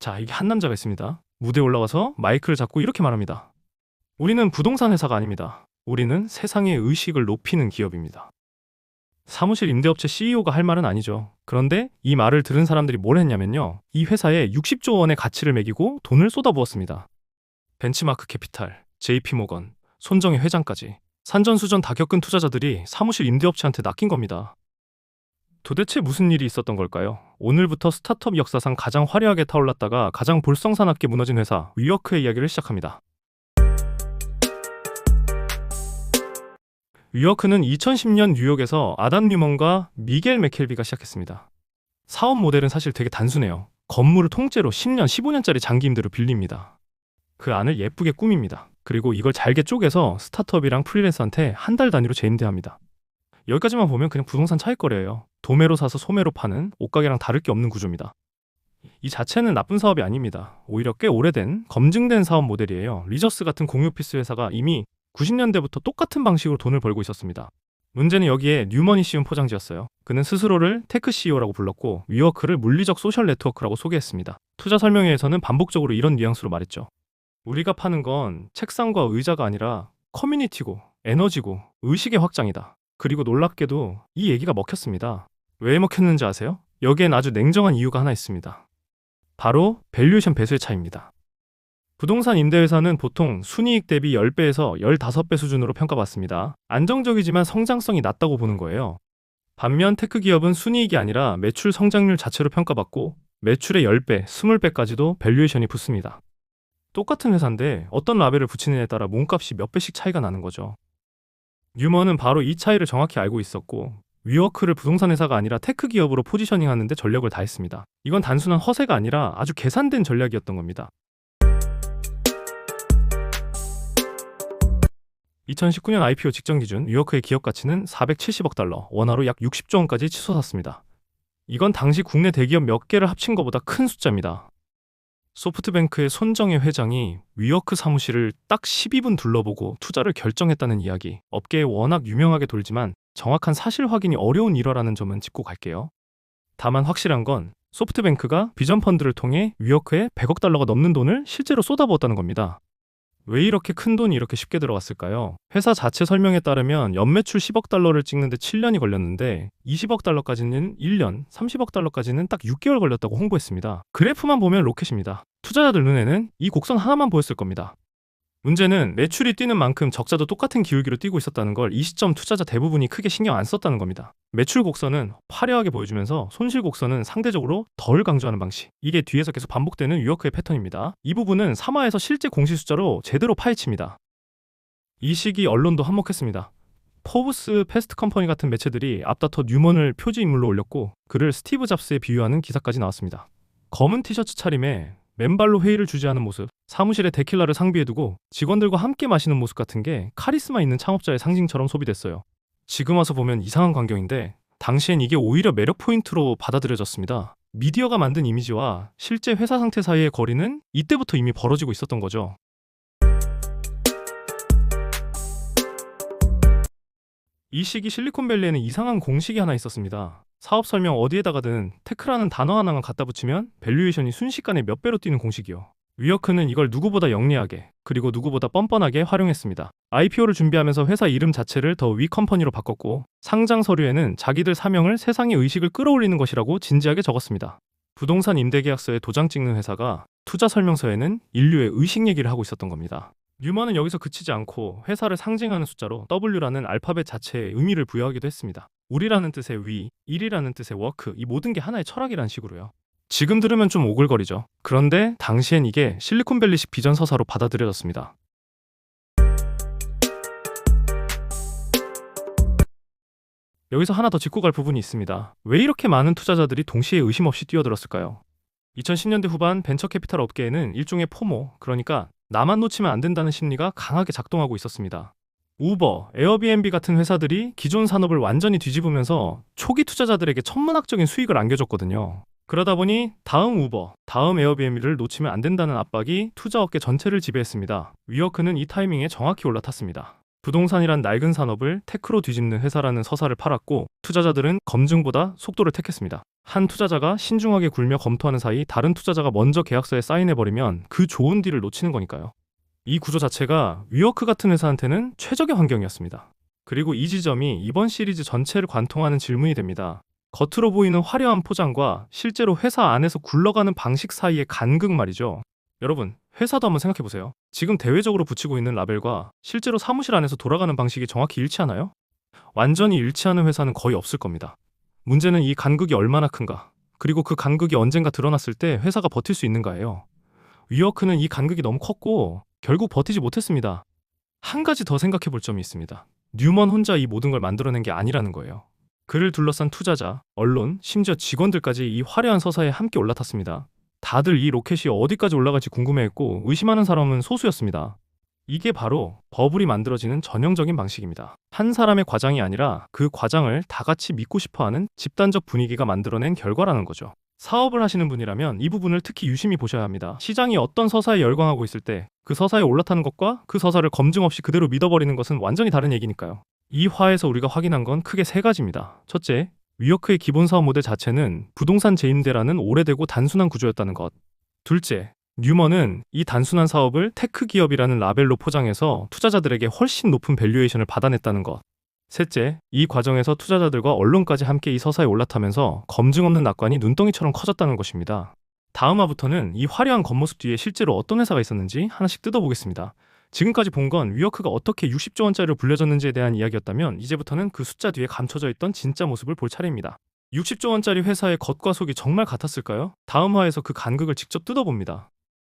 자, 이게 한 남자가 있습니다. 무대에 올라가서 마이크를 잡고 이렇게 말합니다. 우리는 부동산 회사가 아닙니다. 우리는 세상의 의식을 높이는 기업입니다. 사무실 임대업체 CEO가 할 말은 아니죠. 그런데 이 말을 들은 사람들이 뭘 했냐면요. 이 회사에 60조 원의 가치를 매기고 돈을 쏟아부었습니다. 벤치마크 캐피탈, JP모건, 손정혜 회장까지 산전수전 다 겪은 투자자들이 사무실 임대업체한테 낚인 겁니다. 도대체 무슨 일이 있었던 걸까요? 오늘부터 스타트업 역사상 가장 화려하게 타올랐다가 가장 볼썽사납게 무너진 회사 위워크의 이야기를 시작합니다. 위워크는 2010년 뉴욕에서 아담 뉴먼과 미겔 맥켈비가 시작했습니다. 사업 모델은 사실 되게 단순해요. 건물을 통째로 10년, 15년짜리 장기 임대로 빌립니다. 그 안을 예쁘게 꾸밉니다. 그리고 이걸 잘게 쪼개서 스타트업이랑 프리랜서한테 한 달 단위로 재임대합니다. 여기까지만 보면 그냥 부동산 차익거래예요. 도매로 사서 소매로 파는 옷가게랑 다를 게 없는 구조입니다. 이 자체는 나쁜 사업이 아닙니다. 오히려 꽤 오래된, 검증된 사업 모델이에요. 리저스 같은 공유 오피스 회사가 이미 90년대부터 똑같은 방식으로 돈을 벌고 있었습니다. 문제는 여기에 뉴먼이 씌운 포장지였어요. 그는 스스로를 테크 CEO라고 불렀고 위워크를 물리적 소셜 네트워크라고 소개했습니다. 투자 설명회에서는 반복적으로 이런 뉘앙스로 말했죠. 우리가 파는 건 책상과 의자가 아니라 커뮤니티고 에너지고 의식의 확장이다. 그리고 놀랍게도 이 얘기가 먹혔습니다. 왜 먹혔는지 아세요? 여기엔 아주 냉정한 이유가 하나 있습니다. 바로 밸류에이션 배수의 차이입니다. 부동산 임대회사는 보통 순이익 대비 10배에서 15배 수준으로 평가받습니다. 안정적이지만 성장성이 낮다고 보는 거예요. 반면 테크 기업은 순이익이 아니라 매출 성장률 자체로 평가받고 매출의 10배, 20배까지도 밸류에이션이 붙습니다. 똑같은 회사인데 어떤 라벨을 붙이느냐에 따라 몸값이 몇 배씩 차이가 나는 거죠. 뉴먼은 바로 이 차이를 정확히 알고 있었고 위워크를 부동산 회사가 아니라 테크 기업으로 포지셔닝하는데 전력을 다했습니다. 이건 단순한 허세가 아니라 아주 계산된 전략이었던 겁니다. 2019년 IPO 직전 기준 위워크의 기업 가치는 470억 달러, 원화로 약 60조 원까지 치솟았습니다. 이건 당시 국내 대기업 몇 개를 합친 것보다 큰 숫자입니다. 소프트뱅크의 손정혜 회장이 위워크 사무실을 딱 12분 둘러보고 투자를 결정했다는 이야기, 업계에 워낙 유명하게 돌지만 정확한 사실 확인이 어려운 일화라는 점은 짚고 갈게요. 다만 확실한 건 소프트뱅크가 비전 펀드를 통해 위워크에 100억 달러가 넘는 돈을 실제로 쏟아부었다는 겁니다. 왜 이렇게 큰 돈이 이렇게 쉽게 들어갔을까요? 회사 자체 설명에 따르면 연매출 10억 달러를 찍는데 7년이 걸렸는데 20억 달러까지는 1년, 30억 달러까지는 딱 6개월 걸렸다고 홍보했습니다. 그래프만 보면 로켓입니다. 투자자들 눈에는 이 곡선 하나만 보였을 겁니다. 문제는 매출이 뛰는 만큼 적자도 똑같은 기울기로 뛰고 있었다는 걸 이 시점 투자자 대부분이 크게 신경 안 썼다는 겁니다. 매출 곡선은 화려하게 보여주면서 손실 곡선은 상대적으로 덜 강조하는 방식. 이게 뒤에서 계속 반복되는 위워크의 패턴입니다. 이 부분은 3화에서 실제 공시 숫자로 제대로 파헤칩니다. 이 시기 언론도 한몫했습니다. 포브스 패스트 컴퍼니 같은 매체들이 앞다퉈 뉴먼을 표지 인물로 올렸고 그를 스티브 잡스에 비유하는 기사까지 나왔습니다. 검은 티셔츠 차림에 맨발로 회의를 주재하는 모습, 사무실에 데킬라를 상비해두고 직원들과 함께 마시는 모습 같은 게 카리스마 있는 창업자의 상징처럼 소비됐어요. 지금 와서 보면 이상한 광경인데 당시엔 이게 오히려 매력 포인트로 받아들여졌습니다. 미디어가 만든 이미지와 실제 회사 상태 사이의 거리는 이때부터 이미 벌어지고 있었던 거죠. 이 시기 실리콘밸리에는 이상한 공식이 하나 있었습니다. 사업 설명 어디에다가든 테크라는 단어 하나만 갖다 붙이면 밸류에이션이 순식간에 몇 배로 뛰는 공식이요. 위워크는 이걸 누구보다 영리하게 그리고 누구보다 뻔뻔하게 활용했습니다. IPO를 준비하면서 회사 이름 자체를 더 위 컴퍼니로 바꿨고 상장 서류에는 자기들 사명을 세상의 의식을 끌어올리는 것이라고 진지하게 적었습니다. 부동산 임대계약서에 도장 찍는 회사가 투자 설명서에는 인류의 의식 얘기를 하고 있었던 겁니다. 뉴먼은 여기서 그치지 않고 회사를 상징하는 숫자로 W라는 알파벳 자체에 의미를 부여하기도 했습니다. 우리라는 뜻의 위, 일이라는 뜻의 워크, 이 모든 게 하나의 철학이라는 식으로요. 지금 들으면 좀 오글거리죠. 그런데 당시엔 이게 실리콘밸리식 비전 서사로 받아들여졌습니다. 여기서 하나 더 짚고 갈 부분이 있습니다. 왜 이렇게 많은 투자자들이 동시에 의심 없이 뛰어들었을까요? 2010년대 후반 벤처 캐피탈 업계에는 일종의 포모, 그러니까 나만 놓치면 안 된다는 심리가 강하게 작동하고 있었습니다. 우버, 에어비앤비 같은 회사들이 기존 산업을 완전히 뒤집으면서 초기 투자자들에게 천문학적인 수익을 안겨줬거든요. 그러다 보니 다음 우버, 다음 에어비앤비를 놓치면 안 된다는 압박이 투자업계 전체를 지배했습니다. 위워크는 이 타이밍에 정확히 올라탔습니다. 부동산이란 낡은 산업을 테크로 뒤집는 회사라는 서사를 팔았고 투자자들은 검증보다 속도를 택했습니다. 한 투자자가 신중하게 굴며 검토하는 사이 다른 투자자가 먼저 계약서에 사인해버리면 그 좋은 딜을 놓치는 거니까요. 이 구조 자체가 위워크 같은 회사한테는 최적의 환경이었습니다. 그리고 이 지점이 이번 시리즈 전체를 관통하는 질문이 됩니다. 겉으로 보이는 화려한 포장과 실제로 회사 안에서 굴러가는 방식 사이의 간극 말이죠. 여러분, 회사도 한번 생각해보세요. 지금 대외적으로 붙이고 있는 라벨과 실제로 사무실 안에서 돌아가는 방식이 정확히 일치하나요? 완전히 일치하는 회사는 거의 없을 겁니다. 문제는 이 간극이 얼마나 큰가, 그리고 그 간극이 언젠가 드러났을 때 회사가 버틸 수 있는가예요. 위워크는 이 간극이 너무 컸고 결국 버티지 못했습니다. 한 가지 더 생각해 볼 점이 있습니다. 뉴먼 혼자 이 모든 걸 만들어낸 게 아니라는 거예요. 그를 둘러싼 투자자, 언론, 심지어 직원들까지 이 화려한 서사에 함께 올라탔습니다. 다들 이 로켓이 어디까지 올라갈지 궁금해했고 의심하는 사람은 소수였습니다. 이게 바로 버블이 만들어지는 전형적인 방식입니다. 한 사람의 과장이 아니라 그 과장을 다 같이 믿고 싶어하는 집단적 분위기가 만들어낸 결과라는 거죠. 사업을 하시는 분이라면 이 부분을 특히 유심히 보셔야 합니다. 시장이 어떤 서사에 열광하고 있을 때 그 서사에 올라타는 것과 그 서사를 검증 없이 그대로 믿어버리는 것은 완전히 다른 얘기니까요. 이 화에서 우리가 확인한 건 크게 세 가지입니다. 첫째, 위워크의 기본 사업 모델 자체는 부동산 재임대라는 오래되고 단순한 구조였다는 것. 둘째, 뉴먼은 이 단순한 사업을 테크 기업이라는 라벨로 포장해서 투자자들에게 훨씬 높은 밸류에이션을 받아냈다는 것. 셋째, 이 과정에서 투자자들과 언론까지 함께 이 서사에 올라타면서 검증 없는 낙관이 눈덩이처럼 커졌다는 것입니다. 다음 화부터는 이 화려한 겉모습 뒤에 실제로 어떤 회사가 있었는지 하나씩 뜯어보겠습니다. 지금까지 본 건 위워크가 어떻게 60조 원짜리로 불려졌는지에 대한 이야기였다면 이제부터는 그 숫자 뒤에 감춰져 있던 진짜 모습을 볼 차례입니다. 60조 원짜리 회사의 겉과 속이 정말 같았을까요? 다음 화에서 그 간극을 직접 뜯어봅니다.